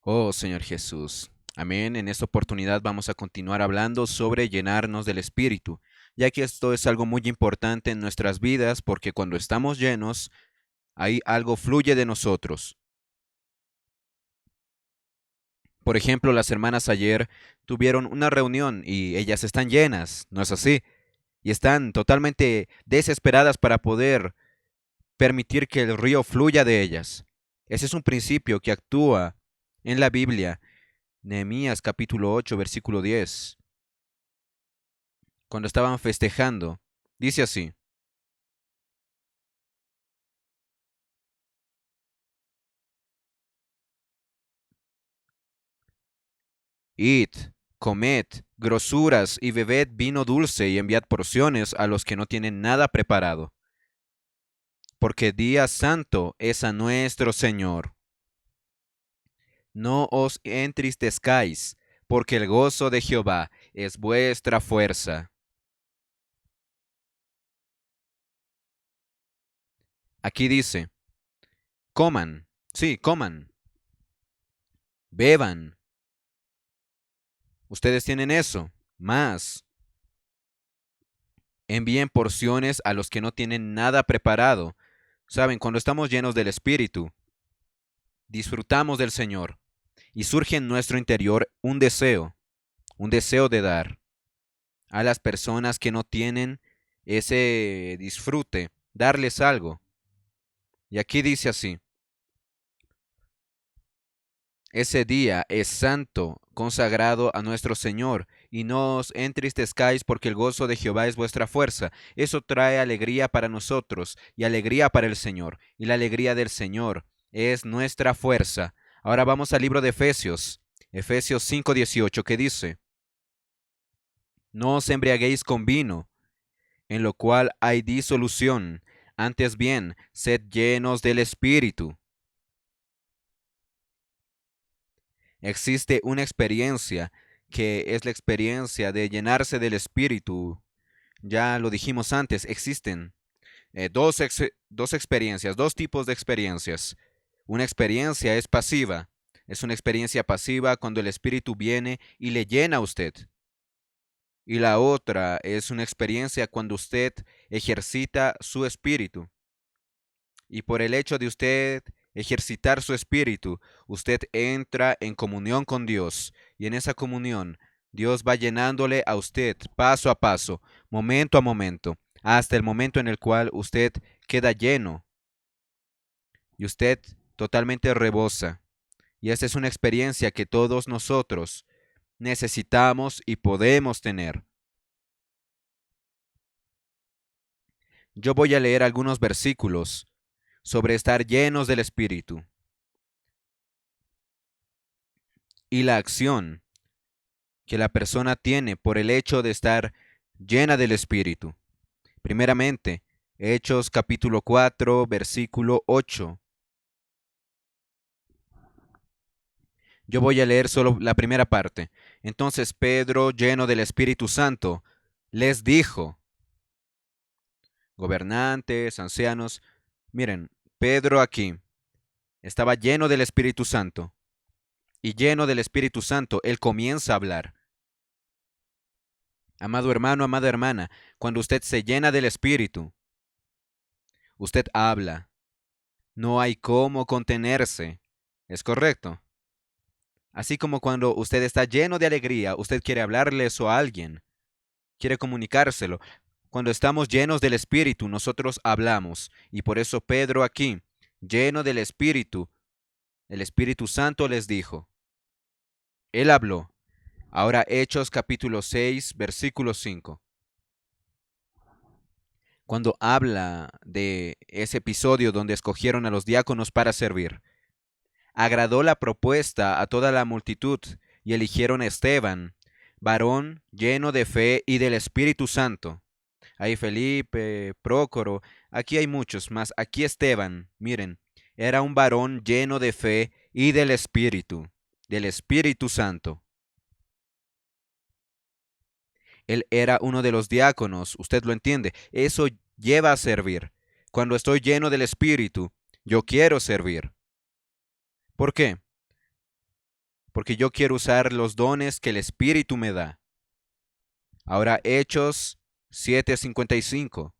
Oh Señor Jesús. Amén. En esta oportunidad vamos a continuar hablando sobre llenarnos del Espíritu, ya que esto es algo muy importante en nuestras vidas porque cuando estamos llenos, ahí algo fluye de nosotros. Por ejemplo, las hermanas ayer tuvieron una reunión y ellas están llenas, ¿no es así? Y están totalmente desesperadas para poder permitir que el río fluya de ellas. Ese es un principio que actúa en la Biblia. Nehemías capítulo 8, versículo 10. Cuando estaban festejando, dice así: Id, comed grosuras y bebed vino dulce y enviad porciones a los que no tienen nada preparado, porque día santo es a nuestro Señor. No os entristezcáis, porque el gozo de Jehová es vuestra fuerza. Aquí dice, coman, sí, coman, beban. Ustedes tienen eso, más. Envíen porciones a los que no tienen nada preparado. Saben, cuando estamos llenos del Espíritu, disfrutamos del Señor y surge en nuestro interior un deseo de dar a las personas que no tienen ese disfrute, darles algo. Y aquí dice así: ese día es santo, consagrado a nuestro Señor, y no os entristezcáis porque el gozo de Jehová es vuestra fuerza. Eso trae alegría para nosotros y alegría para el Señor, y la alegría del Señor es nuestra fuerza. Ahora vamos al libro de Efesios, Efesios 5:18, que dice: no os embriaguéis con vino, en lo cual hay disolución, antes bien, sed llenos del Espíritu. Existe una experiencia que es la experiencia de llenarse del Espíritu. Ya lo dijimos antes, existen dos experiencias, dos tipos de experiencias. Una experiencia es pasiva. Es una experiencia pasiva cuando el Espíritu viene y le llena a usted. Y la otra es una experiencia cuando usted ejercita su espíritu. Y por el hecho de usted ejercitar su espíritu, usted entra en comunión con Dios. Y en esa comunión, Dios va llenándole a usted paso a paso, momento a momento, hasta el momento en el cual usted queda lleno y usted totalmente rebosa. Y esta es una experiencia que todos nosotros necesitamos y podemos tener. Yo voy a leer algunos versículos sobre estar llenos del Espíritu y la acción que la persona tiene por el hecho de estar llena del Espíritu. Primeramente, Hechos capítulo 4, versículo 8. Yo voy a leer solo la primera parte. Entonces Pedro, lleno del Espíritu Santo, les dijo, gobernantes, ancianos, miren, Pedro aquí estaba lleno del Espíritu Santo y lleno del Espíritu Santo, él comienza a hablar. Amado hermano, amada hermana, cuando usted se llena del Espíritu, usted habla. No hay cómo contenerse. ¿Es correcto? Así como cuando usted está lleno de alegría, usted quiere hablarle eso a alguien, quiere comunicárselo. Cuando estamos llenos del Espíritu, nosotros hablamos. Y por eso Pedro aquí, lleno del Espíritu, el Espíritu Santo les dijo. Él habló. Ahora Hechos capítulo 6, versículo 5. Cuando habla de ese episodio donde escogieron a los diáconos para servir, agradó la propuesta a toda la multitud y eligieron a Esteban, varón lleno de fe y del Espíritu Santo. Ahí Felipe, Prócoro, aquí hay muchos, más aquí Esteban, miren, era un varón lleno de fe y del Espíritu Santo. Él era uno de los diáconos, usted lo entiende, eso lleva a servir. Cuando estoy lleno del Espíritu, yo quiero servir. ¿Por qué? porque yo quiero usar los dones que el Espíritu me da. Ahora Hechos 7:55.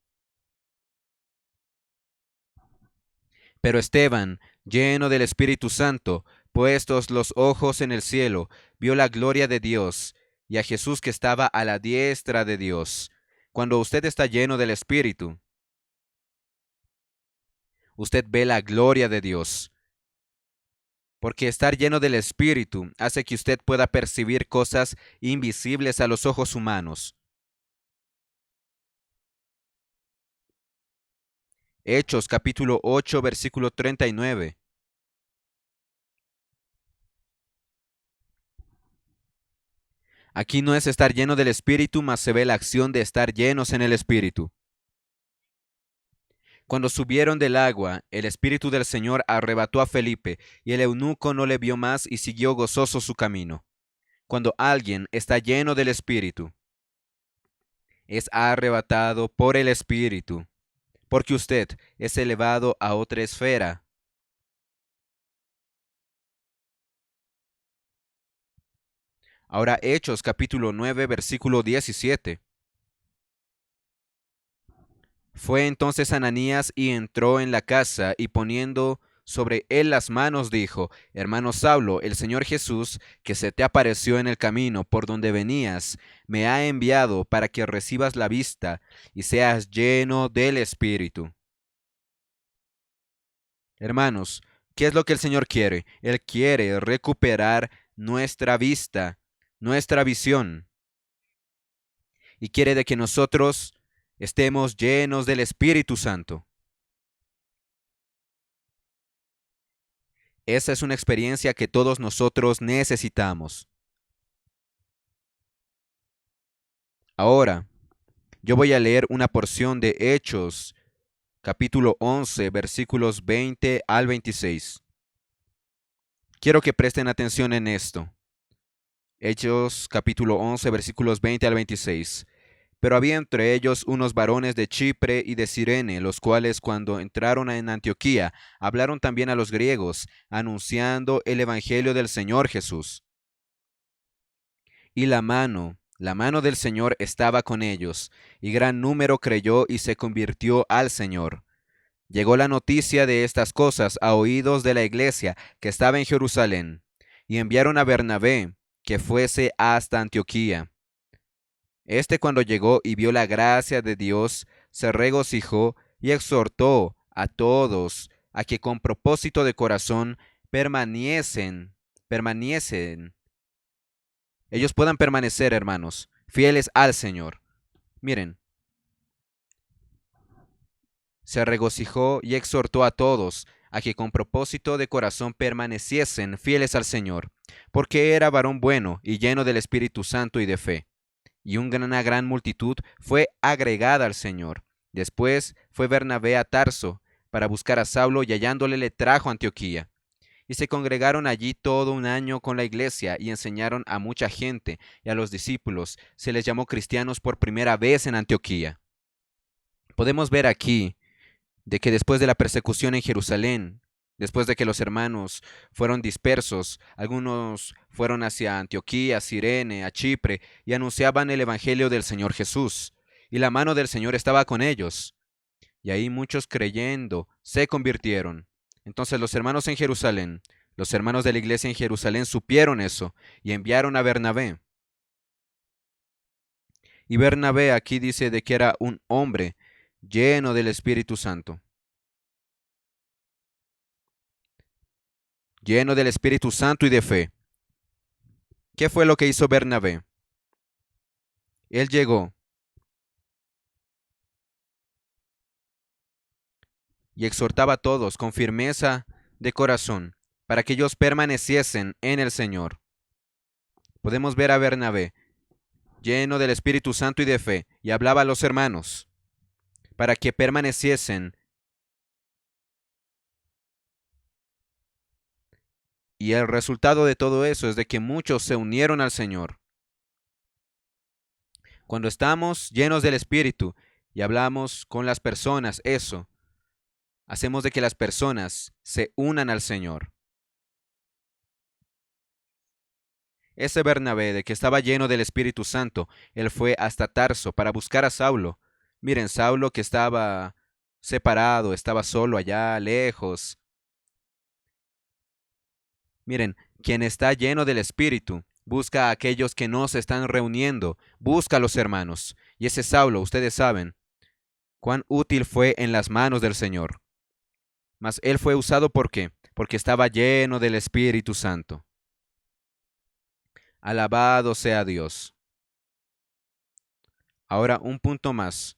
Pero Esteban, lleno del Espíritu Santo, puestos los ojos en el cielo, vio la gloria de Dios y a Jesús que estaba a la diestra de Dios. Cuando usted está lleno del Espíritu, usted ve la gloria de Dios, porque estar lleno del Espíritu hace que usted pueda percibir cosas invisibles a los ojos humanos. Hechos capítulo 8, versículo 39. Aquí no es estar lleno del Espíritu, mas se ve la acción de estar llenos en el Espíritu. Cuando subieron del agua, el Espíritu del Señor arrebató a Felipe, y el eunuco no le vio más y siguió gozoso su camino. Cuando alguien está lleno del Espíritu, es arrebatado por el Espíritu, porque usted es elevado a otra esfera. Ahora Hechos capítulo 9, versículo 17. Fue entonces Ananías y entró en la casa y poniendo sobre él las manos dijo, hermano Saulo, el Señor Jesús, que se te apareció en el camino por donde venías, me ha enviado para que recibas la vista y seas lleno del Espíritu. Hermanos, ¿qué es lo que el Señor quiere? Él quiere recuperar nuestra vista, nuestra visión, y quiere de que nosotros estemos llenos del Espíritu Santo. Esa es una experiencia que todos nosotros necesitamos. Ahora, yo voy a leer una porción de Hechos, capítulo 11, versículos 20 al 26. Quiero que presten atención en esto. Hechos, capítulo 11, versículos 20 al 26. Pero había entre ellos unos varones de Chipre y de Cirene, los cuales cuando entraron en Antioquía, hablaron también a los griegos, anunciando el evangelio del Señor Jesús. Y la mano del Señor estaba con ellos, y gran número creyó y se convirtió al Señor. Llegó la noticia de estas cosas a oídos de la iglesia que estaba en Jerusalén, y enviaron a Bernabé, que fuese hasta Antioquía. Este cuando llegó y vio la gracia de Dios, se regocijó y exhortó a todos a que con propósito de corazón permanecen. Ellos puedan permanecer, hermanos, fieles al Señor. Miren, se regocijó y exhortó a todos a que con propósito de corazón permaneciesen fieles al Señor, porque era varón bueno y lleno del Espíritu Santo y de fe. Y una gran multitud fue agregada al Señor. Después fue Bernabé a Tarso para buscar a Saulo y hallándole le trajo a Antioquía. Y se congregaron allí todo un año con la iglesia y enseñaron a mucha gente y a los discípulos. Se les llamó cristianos por primera vez en Antioquía. Podemos ver aquí de que después de la persecución en Jerusalén, después de que los hermanos fueron dispersos, algunos fueron hacia Antioquía, Cirene, a Chipre, y anunciaban el Evangelio del Señor Jesús, y la mano del Señor estaba con ellos. Y ahí muchos creyendo se convirtieron. Entonces los hermanos en Jerusalén, los hermanos de la iglesia en Jerusalén supieron eso y enviaron a Bernabé. Y Bernabé aquí dice de que era un hombre lleno del Espíritu Santo. Lleno del Espíritu Santo y de fe. ¿Qué fue lo que hizo Bernabé? Él llegó y exhortaba a todos con firmeza de corazón para que ellos permaneciesen en el Señor. Podemos ver a Bernabé lleno del Espíritu Santo y de fe y hablaba a los hermanos para que permaneciesen. Y el resultado de todo eso es de que muchos se unieron al Señor. Cuando estamos llenos del Espíritu y hablamos con las personas, eso, hacemos de que las personas se unan al Señor. Ese Bernabé, de que estaba lleno del Espíritu Santo, él fue hasta Tarso para buscar a Saulo. Miren, Saulo que estaba separado, estaba solo allá, lejos. Miren, quien está lleno del Espíritu, busca a aquellos que no se están reuniendo, busca a los hermanos. Y ese Saulo, ustedes saben cuán útil fue en las manos del Señor. Mas él fue usado ¿por qué? Porque estaba lleno del Espíritu Santo. Alabado sea Dios. Ahora un punto más,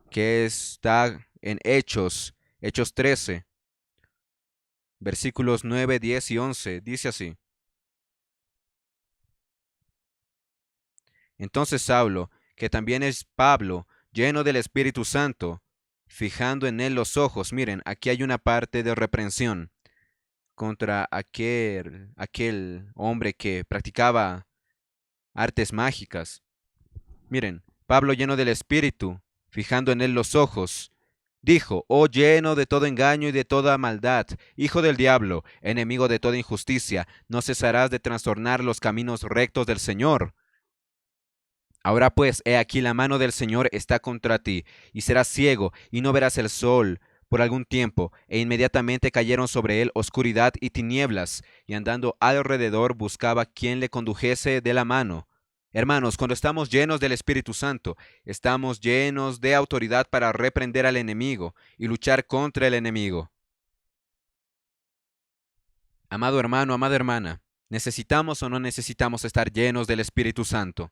que está en Hechos 13, versículos 9, 10 y 11. Dice así. Entonces Saulo, que también es Pablo, lleno del Espíritu Santo, fijando en él los ojos, miren, aquí hay una parte de reprensión contra aquel hombre que practicaba artes mágicas. Miren, Pablo lleno del Espíritu, fijando en él los ojos, dijo, oh lleno de todo engaño y de toda maldad, hijo del diablo, enemigo de toda injusticia, no cesarás de trastornar los caminos rectos del Señor. Ahora pues, he aquí la mano del Señor está contra ti, y serás ciego, y no verás el sol por algún tiempo. E inmediatamente cayeron sobre él oscuridad y tinieblas, y andando alrededor buscaba quien le condujese de la mano. Hermanos, cuando estamos llenos del Espíritu Santo, estamos llenos de autoridad para reprender al enemigo y luchar contra el enemigo. Amado hermano, amada hermana, ¿necesitamos o no necesitamos estar llenos del Espíritu Santo?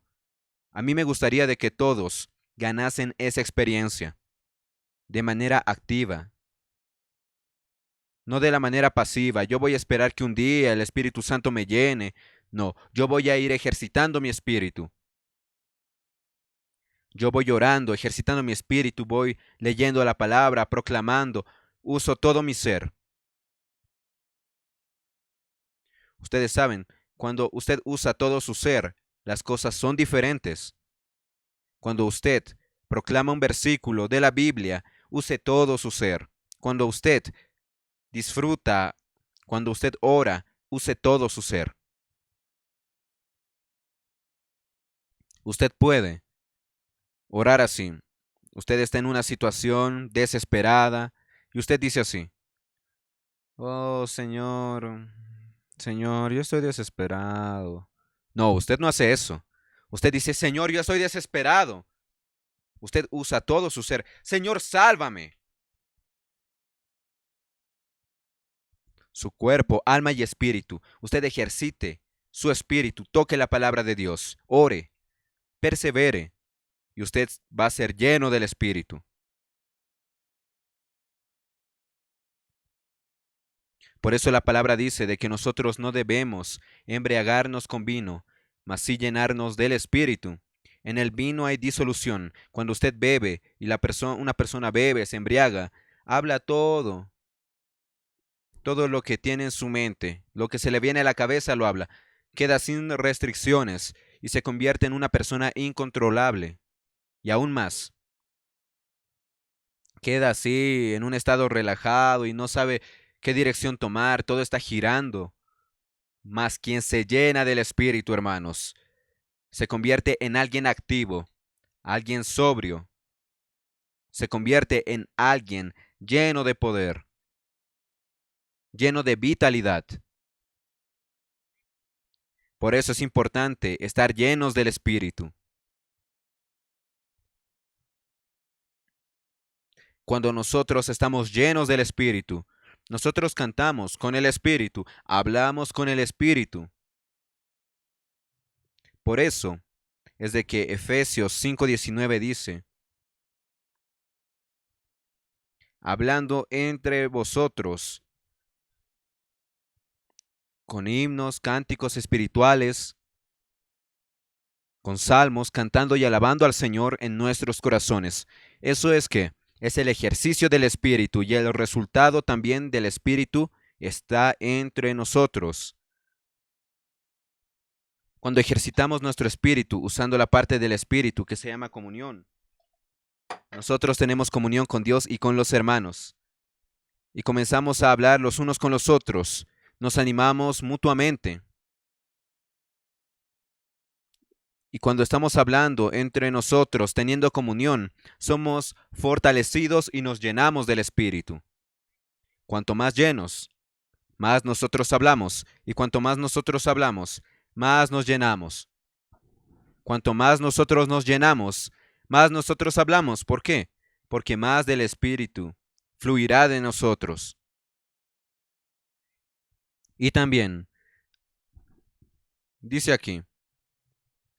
A mí me gustaría de que todos ganasen esa experiencia de manera activa, no de la manera pasiva. Yo voy a esperar que un día el Espíritu Santo me llene. No, yo voy a ir ejercitando mi espíritu. Yo voy orando, ejercitando mi espíritu, voy leyendo la palabra, proclamando, uso todo mi ser. Ustedes saben, cuando usted usa todo su ser, las cosas son diferentes. Cuando usted proclama un versículo de la Biblia, use todo su ser. Cuando usted disfruta, cuando usted ora, use todo su ser. Usted puede orar así. Usted está en una situación desesperada y usted dice así, oh Señor, Señor, yo estoy desesperado. No, usted no hace eso. Usted dice, Señor, yo estoy desesperado. Usted usa todo su ser. Señor, sálvame. Su cuerpo, alma y espíritu. Usted ejercite su espíritu, toque la palabra de Dios, ore, persevere, y usted va a ser lleno del espíritu. Por eso la palabra dice de que nosotros no debemos embriagarnos con vino, mas sí llenarnos del espíritu. En el vino hay disolución. Cuando usted bebe y una persona bebe, se embriaga, habla todo lo que tiene en su mente, lo que se le viene a la cabeza lo habla, queda sin restricciones y se convierte en una persona incontrolable. Y aún más, queda así en un estado relajado y no sabe qué dirección tomar, todo está girando. Mas quien se llena del Espíritu, hermanos, se convierte en alguien activo, alguien sobrio, se convierte en alguien lleno de poder, lleno de vitalidad. Por eso es importante estar llenos del Espíritu. Cuando nosotros estamos llenos del Espíritu, nosotros cantamos con el Espíritu, hablamos con el Espíritu. Por eso es de que Efesios 5:19 dice, hablando entre vosotros con himnos, cánticos espirituales, con salmos, cantando y alabando al Señor en nuestros corazones. Eso es que es el ejercicio del Espíritu y el resultado también del Espíritu está entre nosotros. Cuando ejercitamos nuestro espíritu usando la parte del Espíritu que se llama comunión, nosotros tenemos comunión con Dios y con los hermanos. Y comenzamos a hablar los unos con los otros. Nos animamos mutuamente. Y cuando estamos hablando entre nosotros, teniendo comunión, somos fortalecidos y nos llenamos del Espíritu. Cuanto más llenos, más nosotros hablamos. Y cuanto más nosotros hablamos, más nos llenamos. Cuanto más nosotros nos llenamos, más nosotros hablamos. ¿Por qué? Porque más del Espíritu fluirá de nosotros. Y también, dice aquí,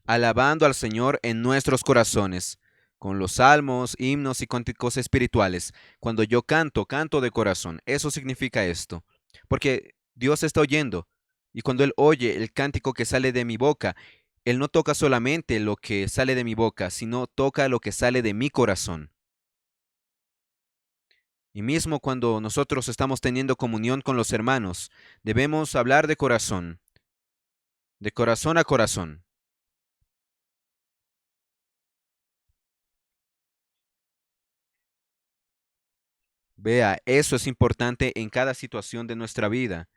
alabando al Señor en nuestros corazones, con los salmos, himnos y cánticos espirituales. Cuando yo canto, canto de corazón. Eso significa esto. Porque Dios está oyendo. Y cuando Él oye el cántico que sale de mi boca, Él no toca solamente lo que sale de mi boca, sino toca lo que sale de mi corazón. Y mismo cuando nosotros estamos teniendo comunión con los hermanos, debemos hablar de corazón a corazón. Vea, eso es importante en cada situación de nuestra vida.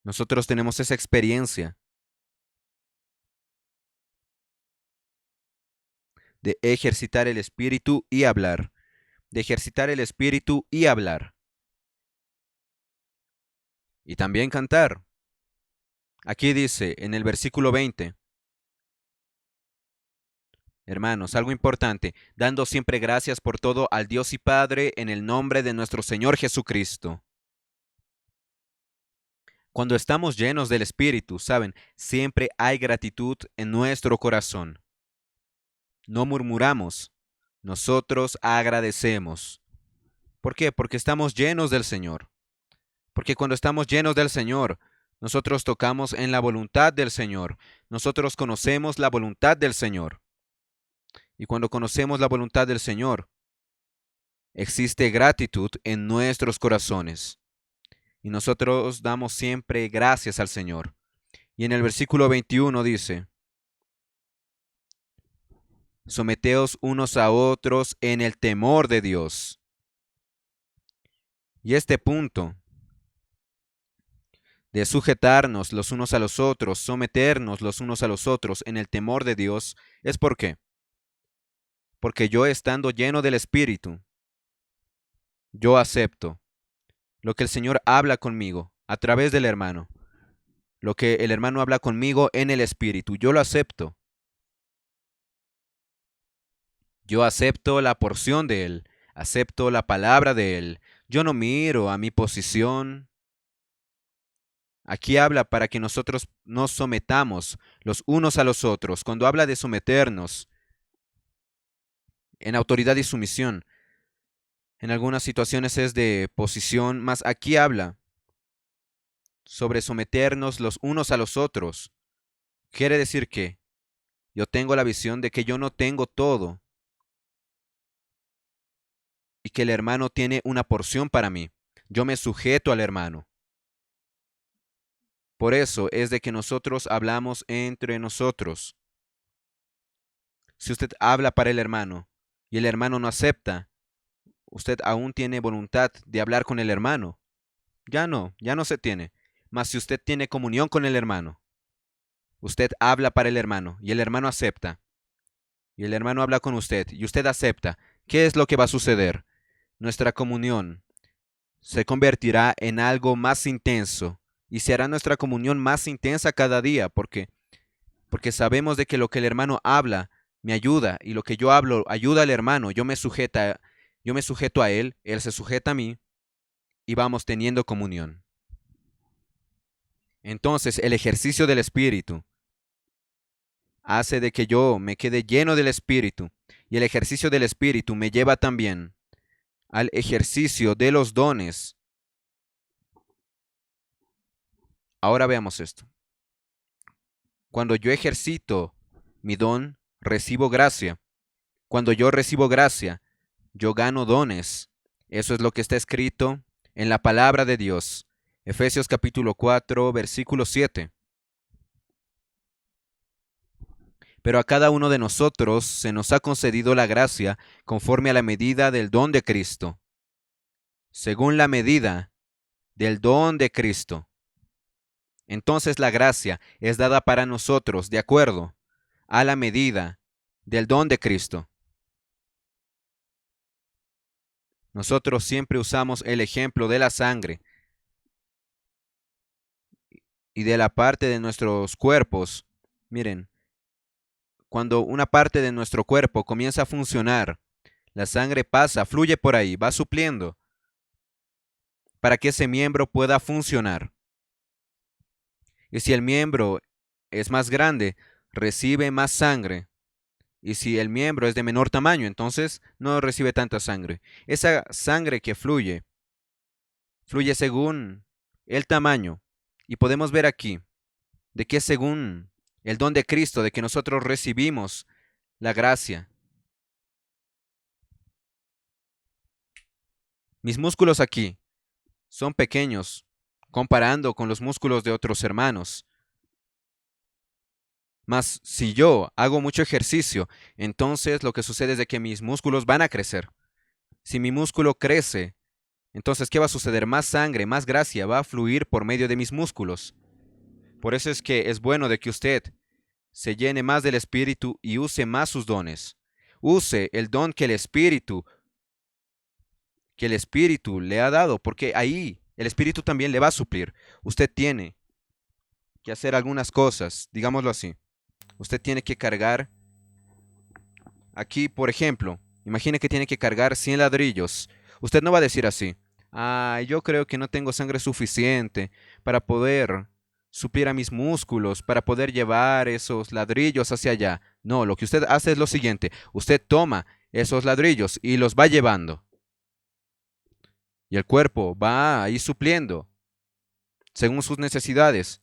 Nosotros tenemos esa experiencia de ejercitar el espíritu y hablar, de ejercitar el espíritu y hablar. Y también cantar. Aquí dice en el versículo 20, hermanos, algo importante, dando siempre gracias por todo al Dios y Padre en el nombre de nuestro Señor Jesucristo. Cuando estamos llenos del Espíritu, saben, siempre hay gratitud en nuestro corazón. No murmuramos, nosotros agradecemos. ¿Por qué? Porque estamos llenos del Señor. Porque cuando estamos llenos del Señor, nosotros tocamos en la voluntad del Señor. Nosotros conocemos la voluntad del Señor. Y cuando conocemos la voluntad del Señor, existe gratitud en nuestros corazones. Y nosotros damos siempre gracias al Señor. Y en el versículo 21 dice, someteos unos a otros en el temor de Dios. Y este punto de sujetarnos los unos a los otros, someternos los unos a los otros en el temor de Dios, ¿es por qué? Porque yo estando lleno del Espíritu, yo acepto lo que el Señor habla conmigo a través del hermano, lo que el hermano habla conmigo en el Espíritu, yo lo acepto. Yo acepto la porción de Él, acepto la palabra de Él. Yo no miro a mi posición. Aquí habla para que nosotros nos sometamos los unos a los otros. Cuando habla de someternos en autoridad y sumisión, en algunas situaciones es de posición, mas aquí habla sobre someternos los unos a los otros. Quiere decir que yo tengo la visión de que yo no tengo todo y que el hermano tiene una porción para mí. Yo me sujeto al hermano. Por eso es de que nosotros hablamos entre nosotros. Si usted habla para el hermano y el hermano no acepta, usted aún tiene voluntad de hablar con el hermano. Ya no se tiene. Mas si usted tiene comunión con el hermano, usted habla para el hermano y el hermano acepta, y el hermano habla con usted y usted acepta, ¿qué es lo que va a suceder? Nuestra comunión se convertirá en algo más intenso y se hará nuestra comunión más intensa cada día porque sabemos de que lo que el hermano habla me ayuda y lo que yo hablo ayuda al hermano, yo me sujeto a él se sujeta a mí y vamos teniendo comunión. Entonces, el ejercicio del Espíritu hace de que yo me quede lleno del Espíritu y el ejercicio del Espíritu me lleva también al ejercicio de los dones. Ahora veamos esto. Cuando yo ejercito mi don, recibo gracia. Cuando yo recibo gracia, yo gano dones. Eso es lo que está escrito en la palabra de Dios. Efesios capítulo 4, versículo 7. Pero a cada uno de nosotros se nos ha concedido la gracia conforme a la medida del don de Cristo. Según la medida del don de Cristo. Entonces la gracia es dada para nosotros de acuerdo a la medida del don de Cristo. Nosotros siempre usamos el ejemplo de la sangre y de la parte de nuestros cuerpos. Miren, cuando una parte de nuestro cuerpo comienza a funcionar, la sangre pasa, fluye por ahí, va supliendo para que ese miembro pueda funcionar. Y si el miembro es más grande, recibe más sangre. Y si el miembro es de menor tamaño, entonces no recibe tanta sangre. Esa sangre que fluye, fluye según el tamaño. Y podemos ver aquí de que según el don de Cristo, de que nosotros recibimos la gracia. Mis músculos aquí son pequeños comparando con los músculos de otros hermanos. Mas si yo hago mucho ejercicio, entonces lo que sucede es de que mis músculos van a crecer. Si mi músculo crece, entonces ¿qué va a suceder? Más sangre, más gracia va a fluir por medio de mis músculos. Por eso es que es bueno de que usted se llene más del Espíritu y use más sus dones. Use el don que el Espíritu le ha dado, porque ahí el Espíritu también le va a suplir. Usted tiene que hacer algunas cosas, digámoslo así. Usted tiene que cargar aquí, por ejemplo, imagine que tiene que cargar 100 ladrillos. Usted no va a decir así: ah, yo creo que no tengo sangre suficiente para poder suplir a mis músculos, para poder llevar esos ladrillos hacia allá. No, lo que usted hace es lo siguiente: usted toma esos ladrillos y los va llevando. Y el cuerpo va ahí supliendo según sus necesidades.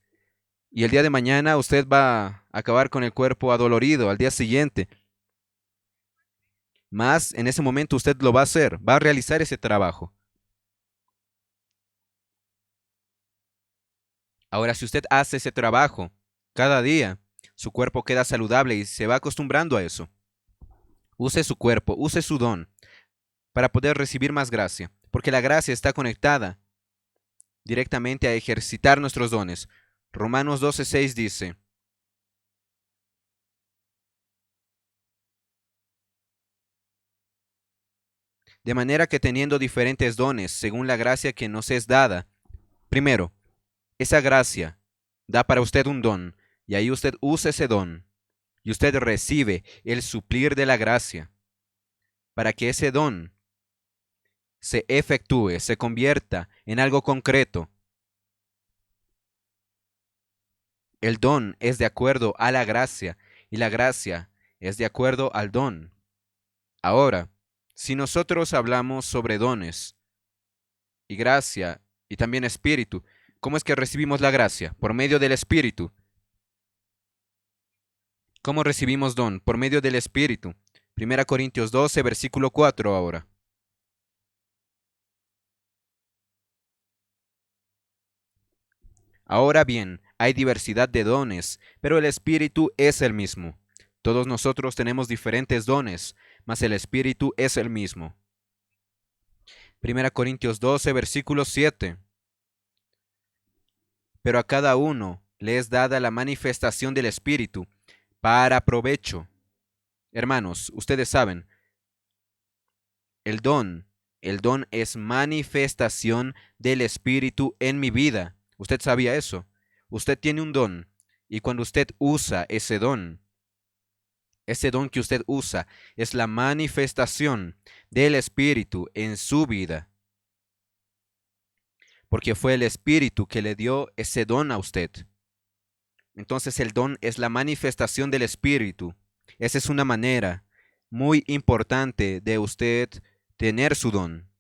Y el día de mañana usted va a acabar con el cuerpo adolorido al día siguiente. Más en ese momento usted lo va a hacer, va a realizar ese trabajo. Ahora, si usted hace ese trabajo cada día, su cuerpo queda saludable y se va acostumbrando a eso. Use su cuerpo, use su don para poder recibir más gracia, porque la gracia está conectada directamente a ejercitar nuestros dones. Romanos 12:6 dice: de manera que teniendo diferentes dones según la gracia que nos es dada, primero, esa gracia da para usted un don, y ahí usted usa ese don, y usted recibe el suplir de la gracia, para que ese don se efectúe, se convierta en algo concreto. El don es de acuerdo a la gracia, y la gracia es de acuerdo al don. Ahora, si nosotros hablamos sobre dones y gracia y también espíritu, ¿cómo es que recibimos la gracia? Por medio del espíritu. ¿Cómo recibimos don? Por medio del espíritu. 1 Corintios 12, versículo 4 ahora. Ahora bien, hay diversidad de dones, pero el Espíritu es el mismo. Todos nosotros tenemos diferentes dones, mas el Espíritu es el mismo. 1 Corintios 12, versículo 7. Pero a cada uno le es dada la manifestación del Espíritu para provecho. Hermanos, ustedes saben, el don, el don es manifestación del Espíritu en mi vida. ¿Usted sabía eso? Usted tiene un don, y cuando usted usa ese don que usted usa es la manifestación del Espíritu en su vida, porque fue el Espíritu que le dio ese don a usted. Entonces el don es la manifestación del Espíritu. Esa es una manera muy importante de usted tener su don.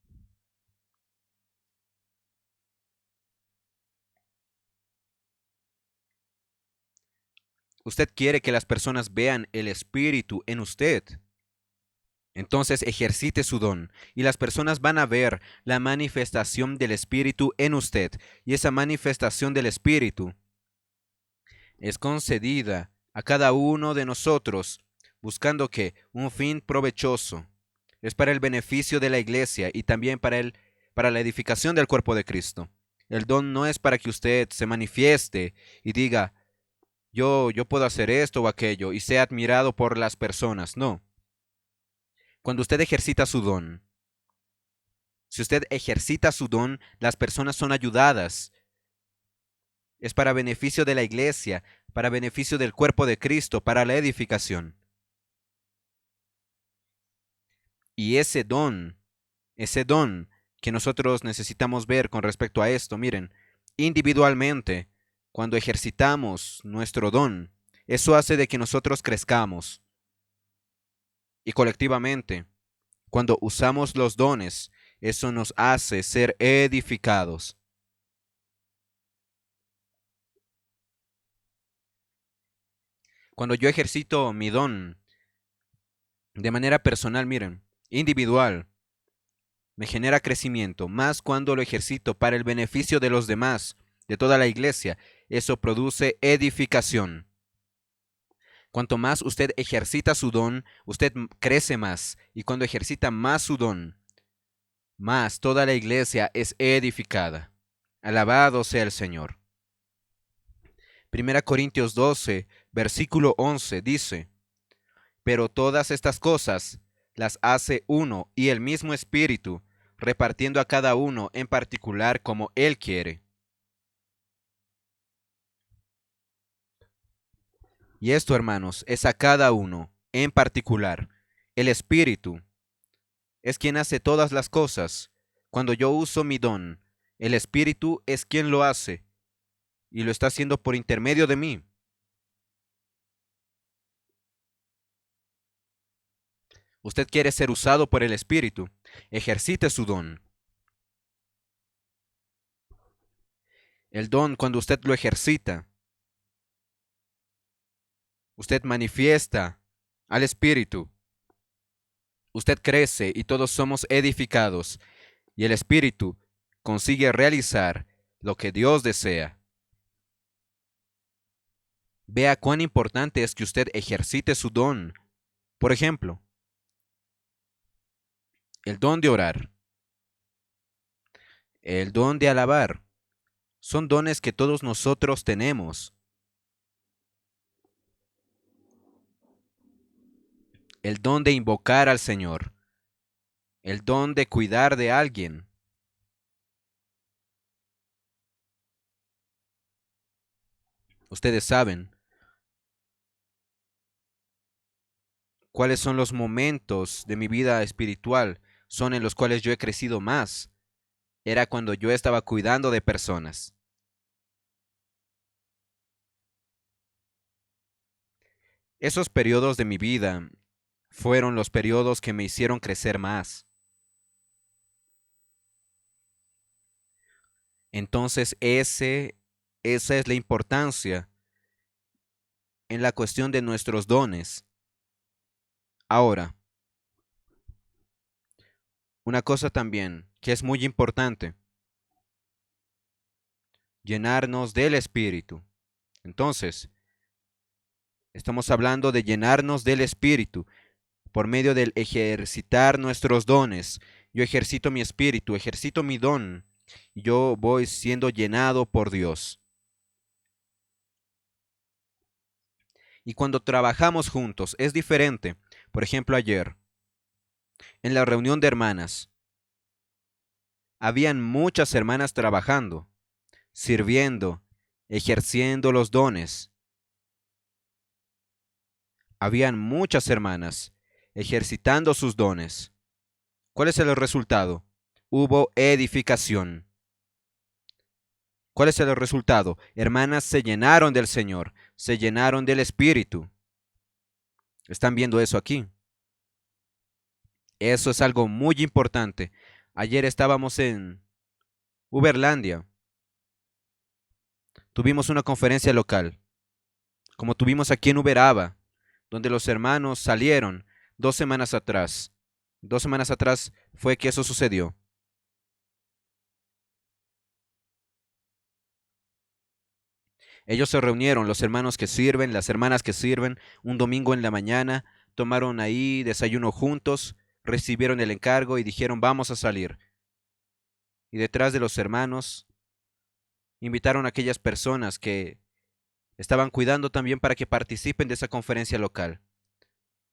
Usted quiere que las personas vean el Espíritu en usted. Entonces ejercite su don y las personas van a ver la manifestación del Espíritu en usted. Y esa manifestación del Espíritu es concedida a cada uno de nosotros buscando que un fin provechoso. Es para el beneficio de la iglesia y también para la edificación del cuerpo de Cristo. El don no es para que usted se manifieste y diga: yo puedo hacer esto o aquello y sea admirado por las personas. No. Cuando usted ejercita su don, si usted ejercita su don, las personas son ayudadas. Es para beneficio de la iglesia, para beneficio del cuerpo de Cristo, para la edificación. Y ese don que nosotros necesitamos ver con respecto a esto, miren, individualmente, cuando ejercitamos nuestro don, eso hace de que nosotros crezcamos. Y colectivamente, cuando usamos los dones, eso nos hace ser edificados. Cuando yo ejercito mi don de manera personal, miren, individual, me genera crecimiento, más cuando lo ejercito para el beneficio de los demás, de toda la iglesia, eso produce edificación. Cuanto más usted ejercita su don, usted crece más, y cuando ejercita más su don, más toda la iglesia es edificada. Alabado sea el Señor. Primera Corintios 12, versículo 11 dice, pero todas estas cosas las hace uno y el mismo Espíritu, repartiendo a cada uno en particular como Él quiere. Y esto, hermanos, es a cada uno en particular. El Espíritu es quien hace todas las cosas. Cuando yo uso mi don, el Espíritu es quien lo hace y lo está haciendo por intermedio de mí. Usted quiere ser usado por el Espíritu, ejercite su don. El don, cuando usted lo ejercita, usted manifiesta al Espíritu. Usted crece y todos somos edificados, y el Espíritu consigue realizar lo que Dios desea. Vea cuán importante es que usted ejercite su don. Por ejemplo, el don de orar, el don de alabar, son dones que todos nosotros tenemos. El don de invocar al Señor, el don de cuidar de alguien. Ustedes saben cuáles son los momentos de mi vida espiritual, son en los cuales yo he crecido más. Era cuando yo estaba cuidando de personas. Esos periodos de mi vida fueron los periodos que me hicieron crecer más. Entonces, esa es la importancia en la cuestión de nuestros dones. Ahora, una cosa también que es muy importante, llenarnos del Espíritu. Entonces, estamos hablando de llenarnos del Espíritu por medio del ejercitar nuestros dones. Yo ejercito mi espíritu, ejercito mi don, y yo voy siendo llenado por Dios. Y cuando trabajamos juntos es diferente. Por ejemplo, ayer, en la reunión de hermanas, habían muchas hermanas trabajando, sirviendo, ejerciendo los dones. Habían muchas hermanas ejercitando sus dones. ¿Cuál es el resultado? Hubo edificación. ¿Cuál es el resultado? Hermanas se llenaron del Señor, se llenaron del Espíritu. ¿Están viendo eso aquí? Eso es algo muy importante. Ayer estábamos en Uberlandia. Tuvimos una conferencia local, como tuvimos aquí en Uberaba, donde los hermanos salieron 2 semanas atrás. 2 semanas atrás fue que eso sucedió. Ellos se reunieron, los hermanos que sirven, las hermanas que sirven, un domingo en la mañana, tomaron ahí desayuno juntos, recibieron el encargo y dijeron vamos a salir. Y detrás de los hermanos invitaron a aquellas personas que estaban cuidando también para que participen de esa conferencia local.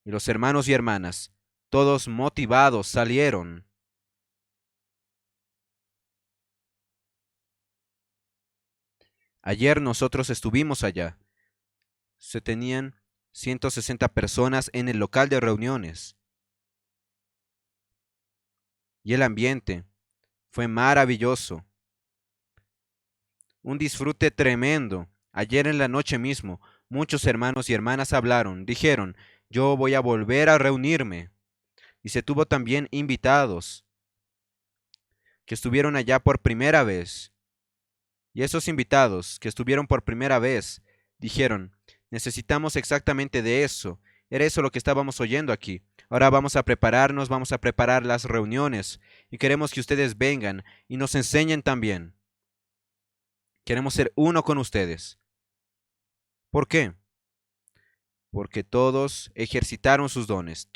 Y los hermanos y hermanas, todos motivados, salieron. Ayer nosotros estuvimos allá. Se tenían 160 personas en el local de reuniones. Y el ambiente fue maravilloso. Un disfrute tremendo. Ayer en la noche mismo, muchos hermanos y hermanas hablaron, dijeron, yo voy a volver a reunirme. Y se tuvo también invitados que estuvieron allá por primera vez. Y esos invitados que estuvieron por primera vez dijeron, necesitamos exactamente de eso. Era eso lo que estábamos oyendo aquí. Ahora vamos a prepararnos, vamos a preparar las reuniones y queremos que ustedes vengan y nos enseñen también. Queremos ser uno con ustedes. ¿Por qué? Porque todos ejercitaron sus dones,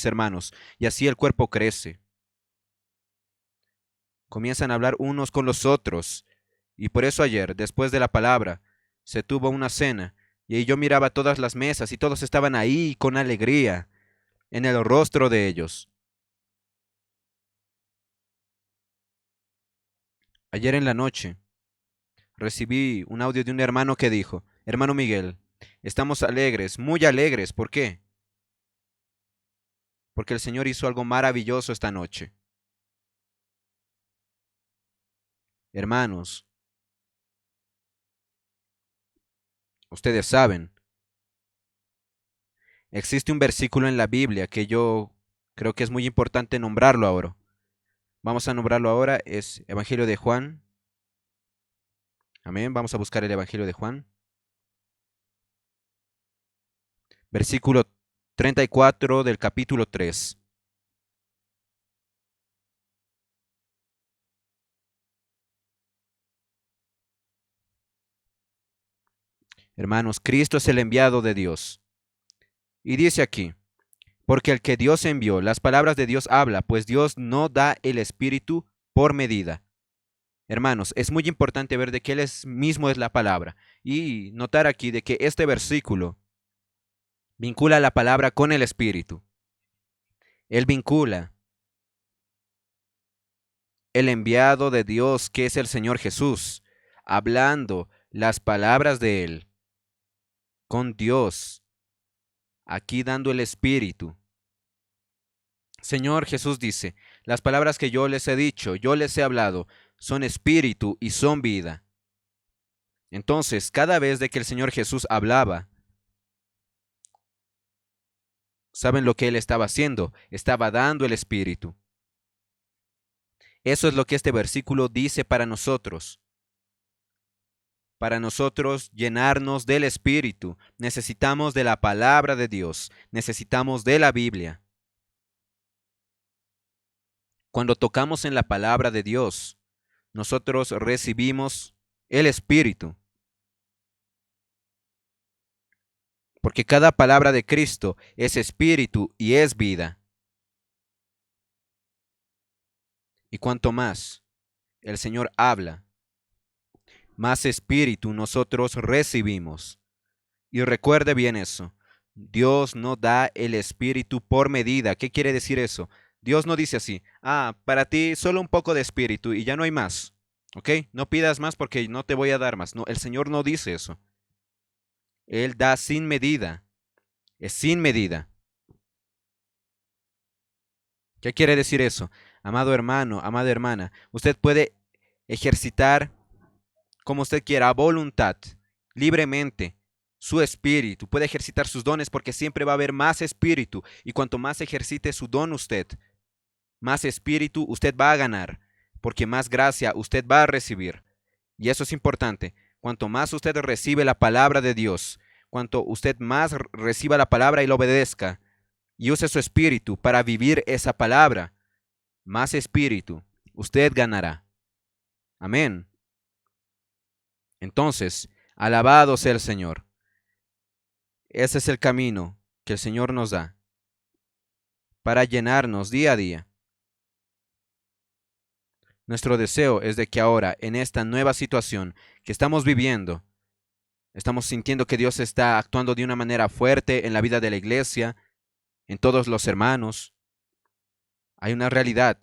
hermanos, y así el cuerpo crece. Comienzan a hablar unos con los otros, y por eso ayer, después de la palabra, se tuvo una cena, y ahí yo miraba todas las mesas y todos estaban ahí con alegría en el rostro de ellos. Ayer en la noche recibí un audio de un hermano que dijo, hermano Miguel, estamos alegres, muy alegres, ¿por qué? Porque el Señor hizo algo maravilloso esta noche. Hermanos, ustedes saben, existe un versículo en la Biblia que yo creo que es muy importante nombrarlo ahora. Vamos a nombrarlo ahora, es Evangelio de Juan. Amén, vamos a buscar el Evangelio de Juan. Versículo 34 del capítulo 3. Hermanos, Cristo es el enviado de Dios. Y dice aquí, porque el que Dios envió, las palabras de Dios habla, pues Dios no da el Espíritu por medida. Hermanos, es muy importante ver de que Él mismo es la palabra. Y notar aquí de que este versículo vincula la palabra con el Espíritu. Él vincula el enviado de Dios, que es el Señor Jesús, hablando las palabras de Él con Dios, aquí dando el Espíritu. Señor Jesús dice, las palabras que yo les he dicho, yo les he hablado, son espíritu y son vida. Entonces, cada vez de que el Señor Jesús hablaba, ¿saben lo que Él estaba haciendo? Estaba dando el espíritu. Eso es lo que este versículo dice para nosotros. Para nosotros llenarnos del espíritu, necesitamos de la palabra de Dios, necesitamos de la Biblia. Cuando tocamos en la palabra de Dios, nosotros recibimos el espíritu. Porque cada palabra de Cristo es espíritu y es vida. Y cuanto más el Señor habla, más espíritu nosotros recibimos. Y recuerde bien eso. Dios no da el espíritu por medida. ¿Qué quiere decir eso? Dios no dice así, para ti solo un poco de espíritu y ya no hay más. ¿Ok? No pidas más porque no te voy a dar más. No, el Señor no dice eso. Él da sin medida. Es sin medida. ¿Qué quiere decir eso? Amado hermano, amada hermana, usted puede ejercitar como usted quiera, a voluntad, libremente, su espíritu. Puede ejercitar sus dones porque siempre va a haber más espíritu. Y cuanto más ejercite su don usted, más espíritu usted va a ganar, porque más gracia usted va a recibir. Y eso es importante. Cuanto más usted recibe la palabra de Dios, cuanto usted más reciba la palabra y lo obedezca, y use su espíritu para vivir esa palabra, más espíritu usted ganará. Amén. Entonces, alabado sea el Señor. Ese es el camino que el Señor nos da para llenarnos día a día. Nuestro deseo es de que ahora, en esta nueva situación que estamos viviendo, Estamos sintiendo que Dios está actuando de una manera fuerte en la vida de la iglesia, en todos los hermanos. Hay una realidad,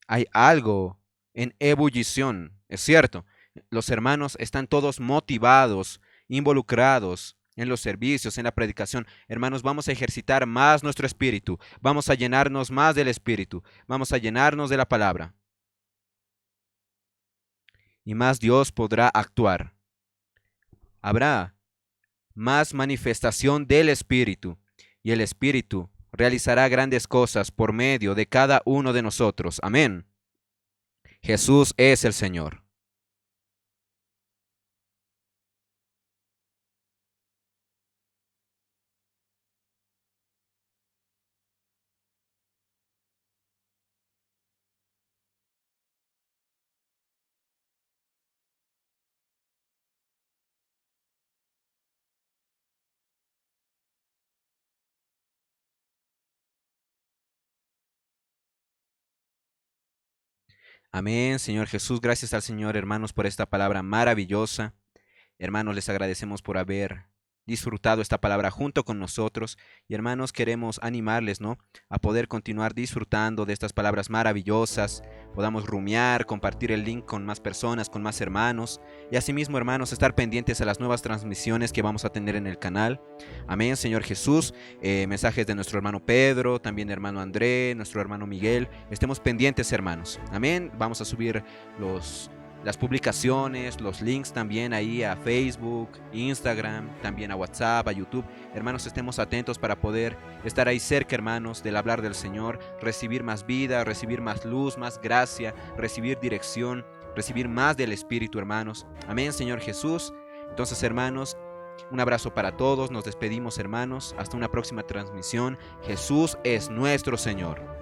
hay algo en ebullición, es cierto. Los hermanos están todos motivados, involucrados en los servicios, en la predicación. Hermanos, vamos a ejercitar más nuestro espíritu, vamos a llenarnos más del espíritu, vamos a llenarnos de la palabra. Y más Dios podrá actuar. Habrá más manifestación del espíritu, y el espíritu realizará grandes cosas por medio de cada uno de nosotros. Amén. Jesús es el Señor. Amén, Señor Jesús. Gracias al Señor, hermanos, por esta palabra maravillosa. Hermanos, les agradecemos por haber disfrutado esta palabra junto con nosotros. Y hermanos, queremos animarles, ¿no?, a poder continuar disfrutando de estas palabras maravillosas. Podamos rumiar, compartir el link con más personas, con más hermanos. Y asimismo, hermanos, estar pendientes a las nuevas transmisiones que vamos a tener en el canal. Amén, Señor Jesús. Mensajes de nuestro hermano Pedro, también hermano André, nuestro hermano Miguel. Estemos pendientes, hermanos. Amén. Vamos a subir las publicaciones, los links también ahí a Facebook, Instagram, también a WhatsApp, a YouTube. Hermanos, estemos atentos para poder estar ahí cerca, hermanos, del hablar del Señor, recibir más vida, recibir más luz, más gracia, recibir dirección, recibir más del Espíritu, hermanos. Amén, Señor Jesús. Entonces, hermanos, un abrazo para todos. Nos despedimos, hermanos. Hasta una próxima transmisión. Jesús es nuestro Señor.